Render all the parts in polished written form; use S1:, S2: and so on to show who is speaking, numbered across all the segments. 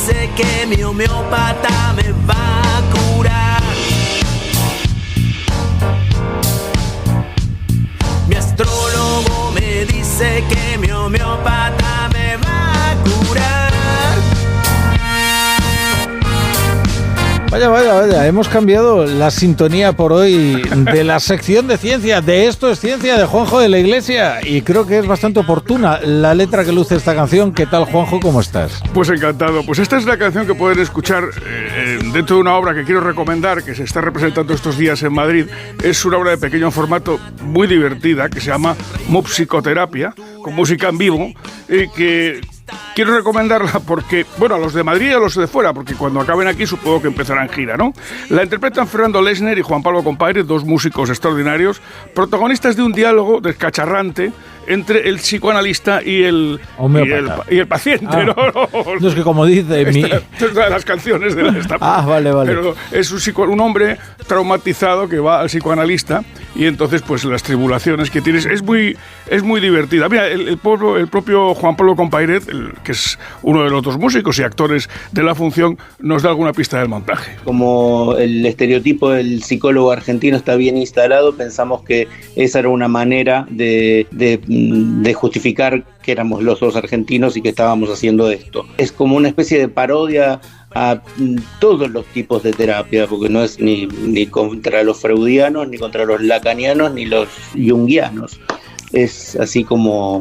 S1: dice que mi homeópata me va a curar. Mi astrólogo me dice que mi homeópata me va a curar.
S2: Vaya, hemos cambiado la sintonía por hoy de la sección de ciencia, de Esto es Ciencia, de Juanjo de la Iglesia, y creo que es bastante oportuna la letra que luce esta canción. ¿Qué tal, Juanjo? ¿Cómo estás?
S3: Pues encantado. Pues esta es la canción que pueden escuchar dentro de una obra que quiero recomendar, que se está representando estos días en Madrid. Es una obra de pequeño formato muy divertida, que se llama Mupsicoterapia, con música en vivo, y que quiero recomendarla porque, bueno, a los de Madrid y a los de fuera, porque cuando acaben aquí supongo que empezarán gira, ¿no? La interpretan Fernando Lechner y Juan Pablo Compaire, dos músicos extraordinarios, protagonistas de un diálogo descacharrante entre el psicoanalista y el paciente.
S2: No, es que como dice
S3: Esta es una de las canciones de esta.
S2: Vale.
S3: Pero es un hombre traumatizado que va al psicoanalista y entonces pues las tribulaciones que tienes es muy divertida. Mira, el propio Juan Pablo Compaire, que es uno de los dos músicos y actores de la función, nos da alguna pista del montaje.
S4: Como el estereotipo del psicólogo argentino está bien instalado, pensamos que esa era una manera de justificar que éramos los dos argentinos y que estábamos haciendo esto. Es como una especie de parodia a todos los tipos de terapia, porque no es ni contra los freudianos, ni contra los lacanianos, ni los junguianos. Es así como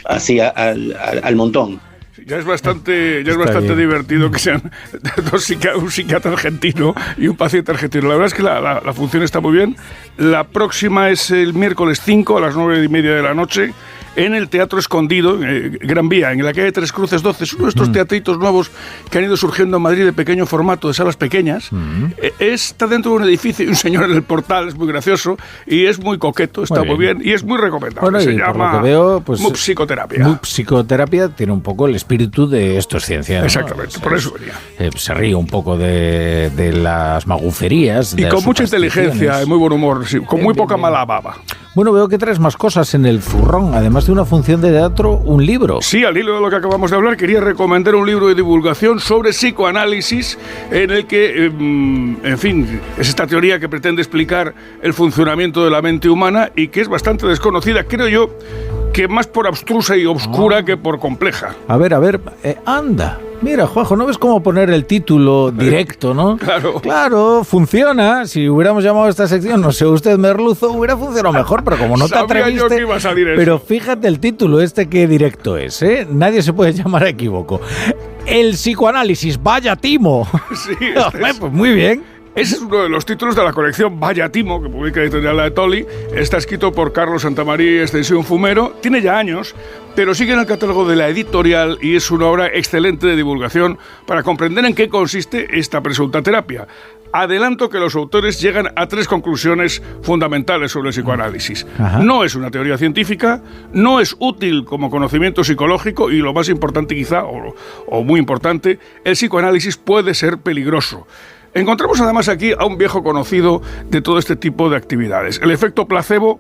S4: así al montón.
S3: Ya es bastante divertido que sean un psiquiatra argentino y un paciente argentino. La verdad es que la función está muy bien. La próxima es el miércoles 5 a las 9:30 de la noche en el Teatro Escondido, Gran Vía, en la calle Tres Cruces 12. Es uno de estos teatritos nuevos que han ido surgiendo en Madrid de pequeño formato, de salas pequeñas. Está dentro de un edificio y un señor en el portal, es muy gracioso y es muy coqueto, está muy bien y es muy recomendable.
S2: Bueno,
S3: se llama
S2: por lo que veo, pues,
S3: Mupsicoterapia.
S2: Mupsicoterapia tiene un poco el espíritu de Esto es Ciencia, ¿no?
S3: Exactamente, por eso venía.
S2: Se ríe un poco de las maguferías.
S3: Y con mucha inteligencia y muy buen humor, sí, con muy poca mala baba.
S2: Bueno, veo que traes más cosas en el zurrón, además de una función de teatro, un libro.
S3: Sí, al hilo de lo que acabamos de hablar, quería recomendar un libro de divulgación sobre psicoanálisis en el que, en fin, es esta teoría que pretende explicar el funcionamiento de la mente humana y que es bastante desconocida, creo yo, que más por abstrusa y obscura que por compleja.
S2: A ver, anda. Mira, Juanjo, ¿no ves cómo poner el título directo, no? Claro, funciona. Si hubiéramos llamado a esta sección, no sé, usted merluzo, hubiera funcionado mejor, pero como no te atreviste...
S3: Yo que iba a salir eso.
S2: Pero fíjate el título qué directo es, ¿eh? Nadie se puede llamar a equívoco. El psicoanálisis, vaya timo.
S3: Sí,
S2: pues muy bien.
S3: Ese es uno de los títulos de la colección Vaya Timo, que publica Editorial La de Tolly. Está escrito por Carlos Santamaría y Extensión Fumero. Tiene ya años, pero sigue en el catálogo de la editorial y es una obra excelente de divulgación para comprender en qué consiste esta presunta terapia. Adelanto que los autores llegan a 3 conclusiones fundamentales sobre el psicoanálisis. No es una teoría científica, no es útil como conocimiento psicológico y lo más importante quizá, o muy importante, el psicoanálisis puede ser peligroso. Encontramos además aquí a un viejo conocido de todo este tipo de actividades, el efecto placebo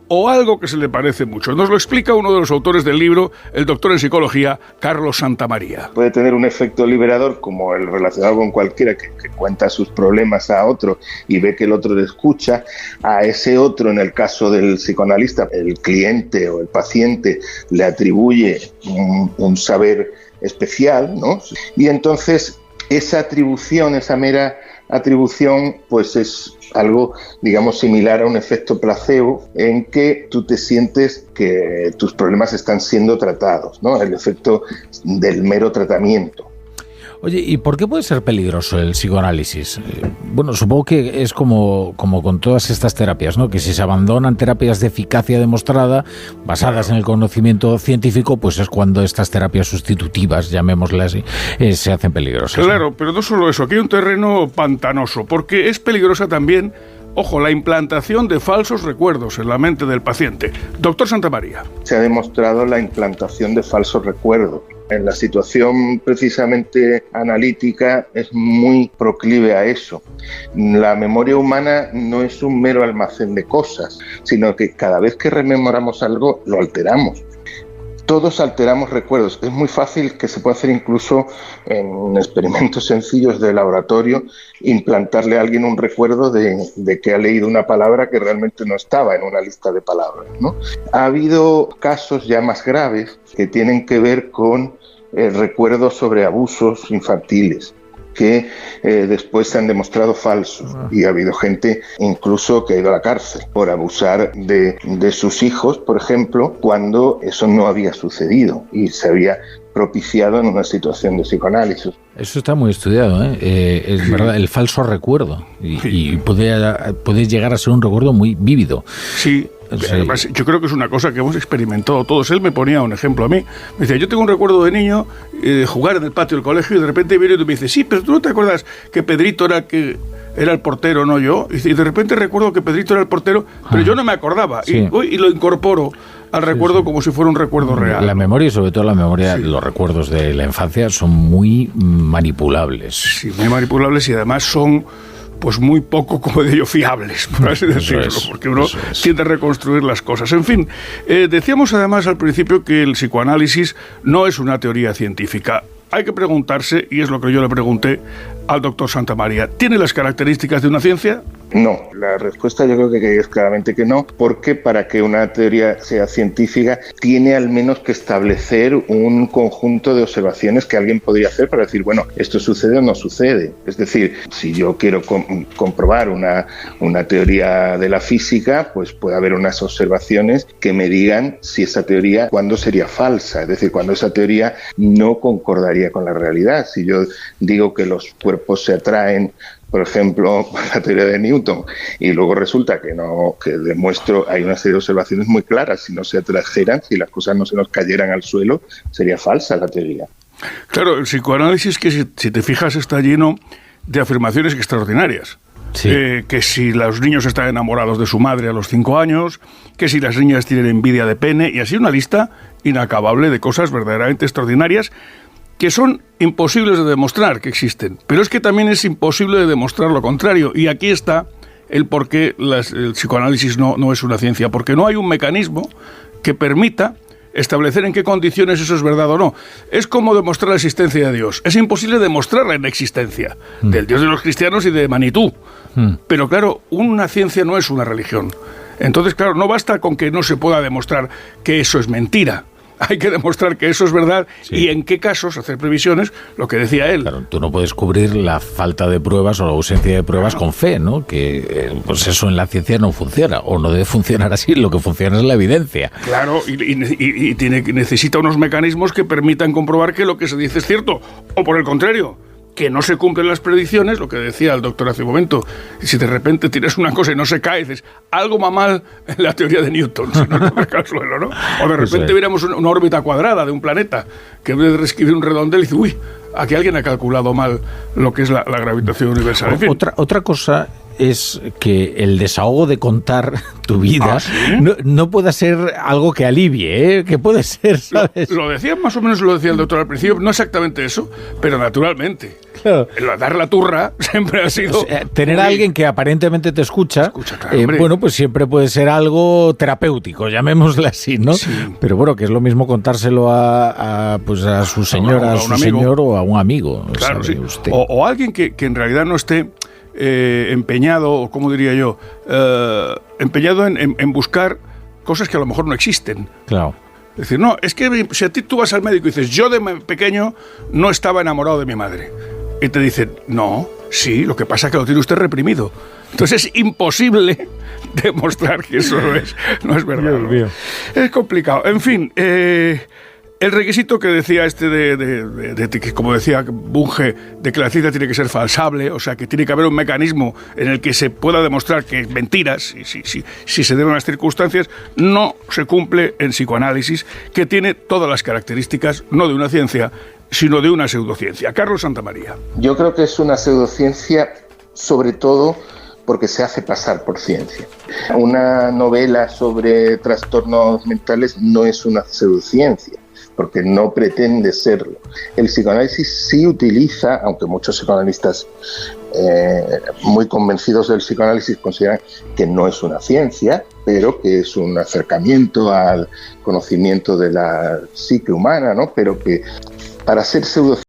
S3: o algo que se le parece mucho. Nos lo explica uno de los autores del libro, el doctor en psicología, Carlos Santamaría.
S5: Puede tener un efecto liberador como el relacionado con cualquiera que cuenta sus problemas a otro y ve que el otro le escucha. A ese otro, en el caso del psicoanalista, el cliente o el paciente le atribuye un saber especial, ¿no? Y entonces esa atribución, esa mera atribución, pues es algo, digamos, similar a un efecto placebo en que tú te sientes que tus problemas están siendo tratados, ¿no? El efecto del mero tratamiento.
S2: Oye, ¿y por qué puede ser peligroso el psicoanálisis? Bueno, supongo que es como con todas estas terapias, ¿no? Que si se abandonan terapias de eficacia demostrada, basadas en el conocimiento científico, pues es cuando estas terapias sustitutivas, llamémoslas así, se hacen peligrosas.
S3: Claro, ¿no? Pero no solo eso, aquí hay un terreno pantanoso, porque es peligrosa también, ojo, la implantación de falsos recuerdos en la mente del paciente. Doctor Santamaría.
S5: Se ha demostrado la implantación de falsos recuerdos. En la situación precisamente analítica es muy proclive a eso. La memoria humana no es un mero almacén de cosas, sino que cada vez que rememoramos algo lo alteramos. Todos alteramos recuerdos. Es muy fácil, que se puede hacer incluso en experimentos sencillos de laboratorio, implantarle a alguien un recuerdo de que ha leído una palabra que realmente no estaba en una lista de palabras, ¿no? Ha habido casos ya más graves que tienen que ver con recuerdos sobre abusos infantiles, que después se han demostrado falsos, y ha habido gente incluso que ha ido a la cárcel por abusar de sus hijos, por ejemplo, cuando eso no había sucedido y se había propiciado en una situación de psicoanálisis.
S2: Eso está muy estudiado, es verdad, el falso recuerdo, y puede llegar a ser un recuerdo muy vívido.
S3: Sí. Además, yo creo que es una cosa que hemos experimentado todos. Él me ponía un ejemplo a mí. Me decía, yo tengo un recuerdo de niño de jugar en el patio del colegio, y de repente viene y tú me dices, sí, pero tú no te acuerdas que Pedrito era el portero, no yo. Y de repente recuerdo que Pedrito era el portero, pero yo no me acordaba. Sí. Y lo incorporo al recuerdo como si fuera un recuerdo real.
S2: La memoria, y sobre todo la memoria, los recuerdos de la infancia son muy manipulables.
S3: Sí, muy manipulables, y además son pues muy poco, como de ello, fiables, por así decirlo, porque uno tiende a reconstruir las cosas. En fin, decíamos además al principio que el psicoanálisis no es una teoría científica. Hay que preguntarse, y es lo que yo le pregunté al doctor Santamaría, ¿tiene las características de una ciencia?
S5: No, la respuesta yo creo que es claramente que no, porque para que una teoría sea científica tiene al menos que establecer un conjunto de observaciones que alguien podría hacer para decir, bueno, esto sucede o no sucede. Es decir, si yo quiero comprobar una teoría de la física, pues puede haber unas observaciones que me digan si esa teoría, cuándo sería falsa, es decir, cuando esa teoría no concordaría con la realidad. Si yo digo que los cuerpos se atraen, por ejemplo, la teoría de Newton, y luego resulta que no, que demuestro, hay una serie de observaciones muy claras, si no se atrajeran, si las cosas no se nos cayeran al suelo, sería falsa la teoría.
S3: Claro, el psicoanálisis, que si te fijas, está lleno de afirmaciones extraordinarias. Sí. Que si los niños están enamorados de su madre a los 5 años, que si las niñas tienen envidia de pene, y así una lista inacabable de cosas verdaderamente extraordinarias que son imposibles de demostrar que existen. Pero es que también es imposible de demostrar lo contrario, y aquí está el por qué el psicoanálisis no es una ciencia, porque no hay un mecanismo que permita establecer en qué condiciones eso es verdad o no. Es como demostrar la existencia de Dios. Es imposible demostrar la inexistencia del Dios de los cristianos y de Manitú. Pero claro, una ciencia no es una religión. Entonces, claro, no basta con que no se pueda demostrar que eso es mentira. Hay que demostrar que eso es verdad, y en qué casos hacer previsiones, lo que decía él.
S2: Claro, tú no puedes cubrir la falta de pruebas o la ausencia de pruebas con fe, ¿no? Que pues eso en la ciencia no funciona, o no debe funcionar así. Lo que funciona es la evidencia.
S3: Claro, y necesita unos mecanismos que permitan comprobar que lo que se dice es cierto, o por el contrario, que no se cumplen las predicciones, lo que decía el doctor hace un momento. Si de repente tienes una cosa y no se cae, dices, algo va mal en la teoría de Newton, si no te cae al suelo, ¿no? O de repente viéramos una órbita cuadrada de un planeta, que en vez de reescribir un redondel, dice, uy, aquí alguien ha calculado mal lo que es la gravitación universal. En fin.
S2: Otra cosa es que el desahogo de contar tu vida no pueda ser algo que alivie, que puede ser, ¿sabes?
S3: Lo decía, más o menos lo decía el doctor al principio, no exactamente eso, pero naturalmente. Claro. Dar la turra siempre ha sido...
S2: O sea, tener a alguien que aparentemente te escucha,
S3: claro,
S2: bueno, pues siempre puede ser algo terapéutico, llamémosle así, ¿no? Sí. Pero bueno, que es lo mismo contárselo a su señora, a su señor o a un amigo.
S3: Claro, sí. O alguien que en realidad no esté empeñado, o como diría yo, empeñado en buscar cosas que a lo mejor no existen.
S2: Claro.
S3: Es decir, no, es que si a ti tú vas al médico y dices, yo de pequeño no estaba enamorado de mi madre, y te dicen, no, sí, lo que pasa es que lo tiene usted reprimido. Entonces es imposible demostrar que eso no es verdad.
S2: Dios mío.
S3: Es complicado. En fin, el requisito que decía que como decía Bunge, de que la ciencia tiene que ser falsable, o sea, que tiene que haber un mecanismo en el que se pueda demostrar que es mentiras, si se deben las circunstancias, no se cumple en psicoanálisis, que tiene todas las características, no de una ciencia, sino de una pseudociencia. Carlos Santamaría.
S5: Yo creo que es una pseudociencia, sobre todo porque se hace pasar por ciencia. Una novela sobre trastornos mentales no es una pseudociencia, porque no pretende serlo. El psicoanálisis sí utiliza, aunque muchos psicoanalistas muy convencidos del psicoanálisis consideran que no es una ciencia, pero que es un acercamiento al conocimiento de la psique humana, ¿no? Pero que para ser pseudociencia